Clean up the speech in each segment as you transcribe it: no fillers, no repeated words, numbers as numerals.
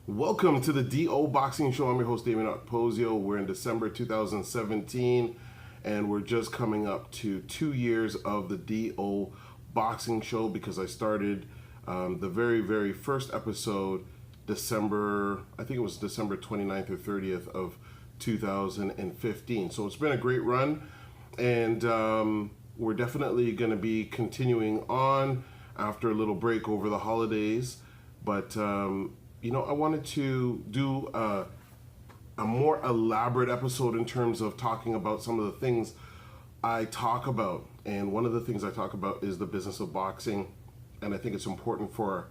Welcome to the DO Boxing Show. I'm your host, Dameon Okposio. We're in December 2017, and we're just coming up to 2 years of the DO Boxing Show because I started the very first episode December 29th or 30th of 2015. So it's been a great run, and we're definitely going to be continuing on after a little break over the holidays, but I wanted to do a more elaborate episode in terms of talking about some of the things I talk about. And one of the things I talk about is the business of boxing. And I think it's important for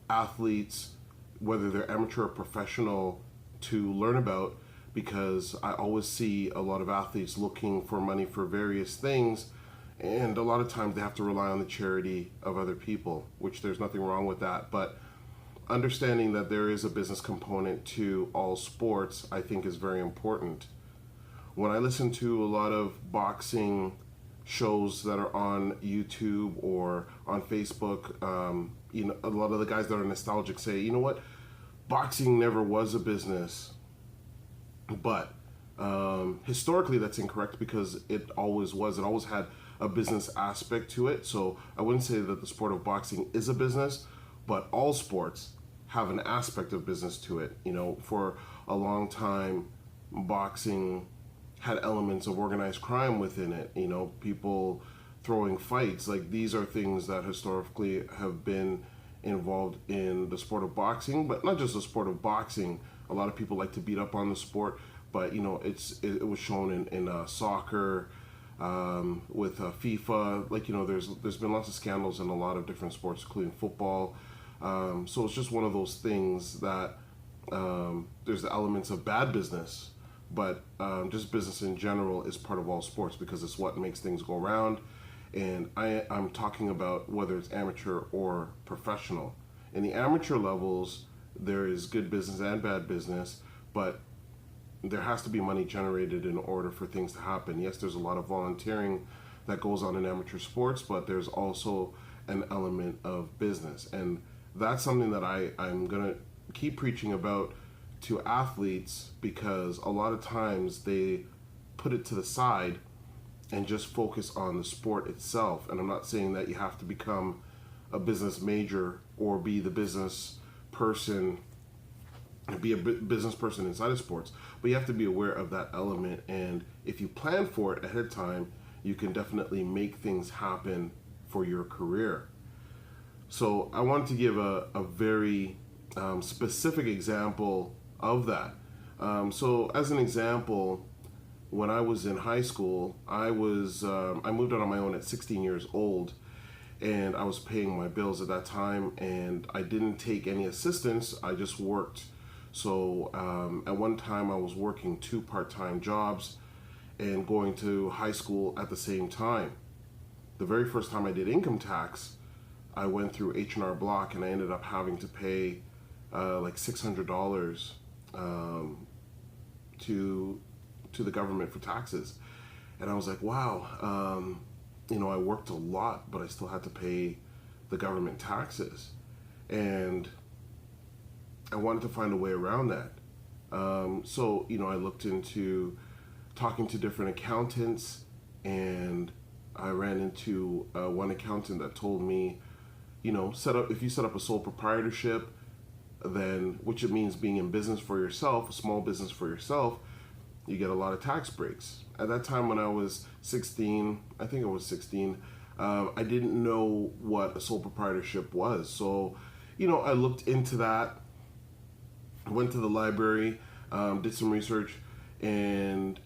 athletes, whether they're amateur or professional, to learn about, because I always see a lot of athletes looking for money for various things. And a lot of times they have to rely on the charity of other people, which there's nothing wrong with that. But understanding that there is a business component to all sports, I think, is very important. When I listen to a lot of boxing shows that are on YouTube or on Facebook, a lot of the guys that are nostalgic say, you know what, boxing never was a business. But historically, that's incorrect, because it always was. It always had a business aspect to it. So I wouldn't say that the sport of boxing is a business, but all sports have an aspect of business to it. For a long time, boxing had elements of organized crime within it. People throwing fights. Like, these are things that historically have been involved in the sport of boxing, but not just the sport of boxing. A lot of people like to beat up on the sport, but it was shown in soccer, with FIFA. There's been lots of scandals in a lot of different sports, including football. So it's just one of those things that there's the elements of bad business, but just business in general is part of all sports, because it's what makes things go around. And I'm talking about whether it's amateur or professional. In the amateur levels, there is good business and bad business, but there has to be money generated in order for things to happen. Yes, there's a lot of volunteering that goes on in amateur sports, but there's also an element of business. And that's something that I'm going to keep preaching about to athletes, because a lot of times they put it to the side and just focus on the sport itself. And I'm not saying that you have to become a business major or be the business person, be a business person inside of sports, but you have to be aware of that element. And if you plan for it ahead of time, you can definitely make things happen for your career. So I wanted to give a very specific example of that. So as an example, when I was in high school, I moved out on my own at 16 years old, and I was paying my bills at that time, and I didn't take any assistance. I just worked. So at one time I was working 2 part-time jobs and going to high school at the same time. The very first time I did income tax, I went through H&R Block, and I ended up having to pay like $600 to the government for taxes. And I was like, wow, I worked a lot, but I still had to pay the government taxes. And I wanted to find a way around that. So I looked into talking to different accountants, and I ran into one accountant that told me, if you set up a sole proprietorship, then, which it means being in business for yourself, a small business for yourself, you get a lot of tax breaks. At that time, when I was 16, I I didn't know what a sole proprietorship was. So, I looked into that, went to the library, did some research, and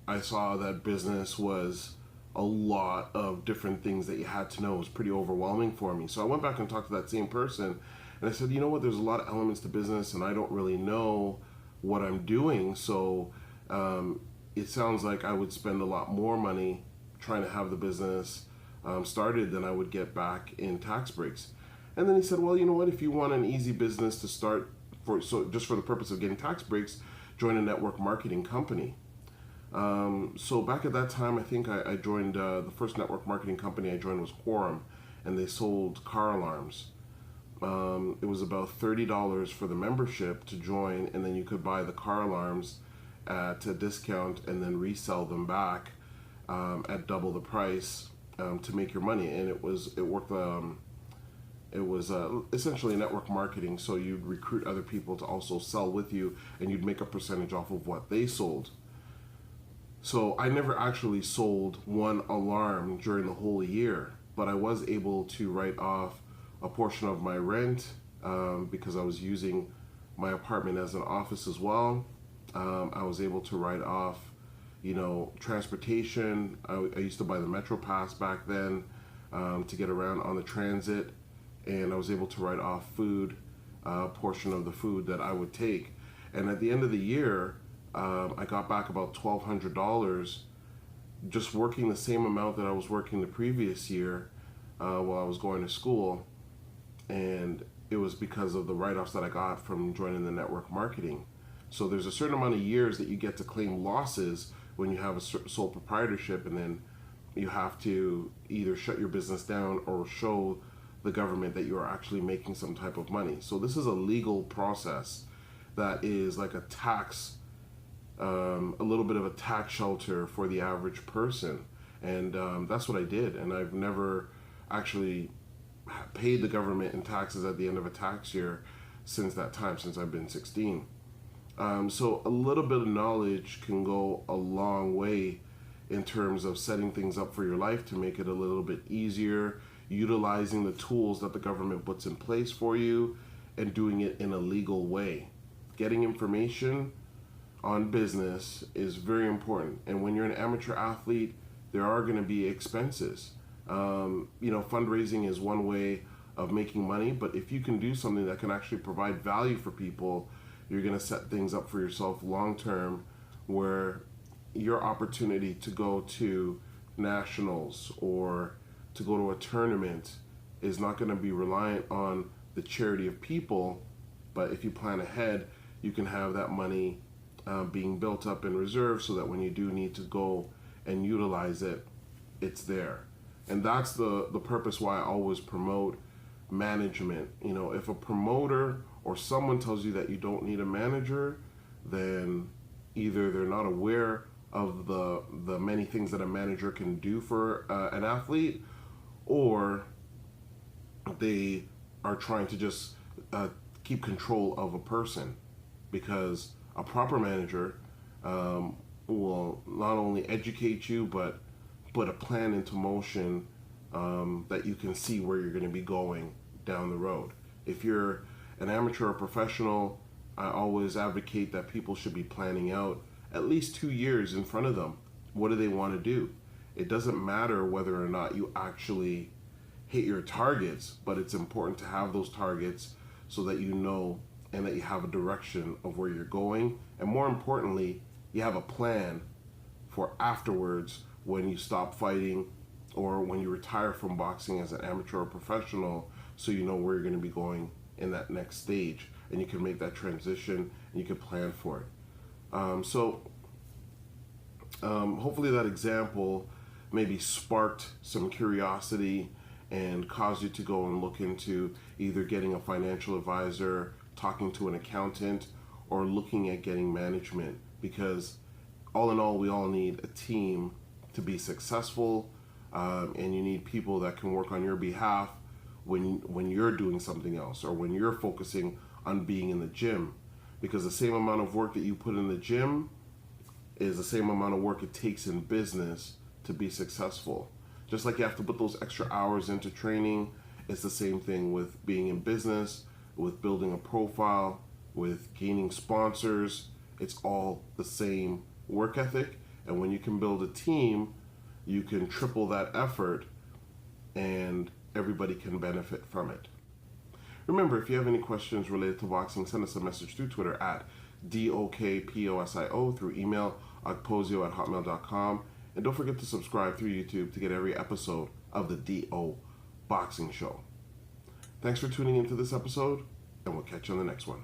I saw that business was a lot of different things that you had to know. It was pretty overwhelming for me. So I went back and talked to that same person, and I said, you know what, there's a lot of elements to business, and I don't really know what I'm doing. So it sounds like I would spend a lot more money trying to have the business started than I would get back in tax breaks. And then he said, well, you know what? If you want an easy business to start just for the purpose of getting tax breaks, join a network marketing company. So back at that time, I think I joined the first network marketing company I joined was Quorum, and they sold car alarms. It was about $30 for the membership to join, and then you could buy the car alarms at a discount and then resell them back at double the price to make your money. And it worked. It was essentially network marketing, so you'd recruit other people to also sell with you, and you'd make a percentage off of what they sold. So I never actually sold one alarm during the whole year, but I was able to write off a portion of my rent because I was using my apartment as an office as well. I was able to write off, transportation. I used to buy the Metro Pass back then to get around on the transit, and I was able to write off food, portion of the food that I would take. And at the end of the year, I got back about $1,200 just working the same amount that I was working the previous year while I was going to school. And it was because of the write-offs that I got from joining the network marketing. So there's a certain amount of years that you get to claim losses when you have a sole proprietorship, and then you have to either shut your business down or show the government that you are actually making some type of money. So this is a legal process that is like a tax, a little bit of a tax shelter for the average person. And that's what I did. And I've never actually paid the government in taxes at the end of a tax year since that time, since I've been 16. So a little bit of knowledge can go a long way in terms of setting things up for your life to make it a little bit easier, utilizing the tools that the government puts in place for you, and doing it in a legal way. Getting information on business is very important. And when you're an amateur athlete, there are going to be expenses. Fundraising is one way of making money, but if you can do something that can actually provide value for people, you're going to set things up for yourself long term, where your opportunity to go to nationals or to go to a tournament is not going to be reliant on the charity of people. But if you plan ahead, you can have that money being built up in reserve so that when you do need to go and utilize it, it's there. And that's the purpose why I always promote management. If a promoter or someone tells you that you don't need a manager, then either they're not aware of the many things that a manager can do for an athlete, or they are trying to just keep control of a person. Because a proper manager will not only educate you, but put a plan into motion that you can see where you're going to be going down the road. If you're an amateur or professional, I always advocate that people should be planning out at least 2 years in front of them. What do they want to do? It doesn't matter whether or not you actually hit your targets, but it's important to have those targets so that you know and that you have a direction of where you're going. And more importantly, you have a plan for afterwards when you stop fighting or when you retire from boxing as an amateur or professional, so you know where you're going to be going in that next stage, and you can make that transition and you can plan for it. Hopefully that example maybe sparked some curiosity and caused you to go and look into either getting a financial advisor, talking to an accountant, or looking at getting management. Because all in all, we all need a team to be successful, and you need people that can work on your behalf when you're doing something else, or when you're focusing on being in the gym. Because the same amount of work that you put in the gym is the same amount of work it takes in business to be successful. Just like you have to put those extra hours into training, it's the same thing with being in business, with building a profile, with gaining sponsors. It's all the same work ethic. And when you can build a team, you can triple that effort and everybody can benefit from it. Remember, if you have any questions related to boxing, send us a message through Twitter at DOKPOSIO, through email okposio@hotmail.com. And don't forget to subscribe through YouTube to get every episode of the DO Boxing Show. Thanks for tuning into this episode, and we'll catch you on the next one.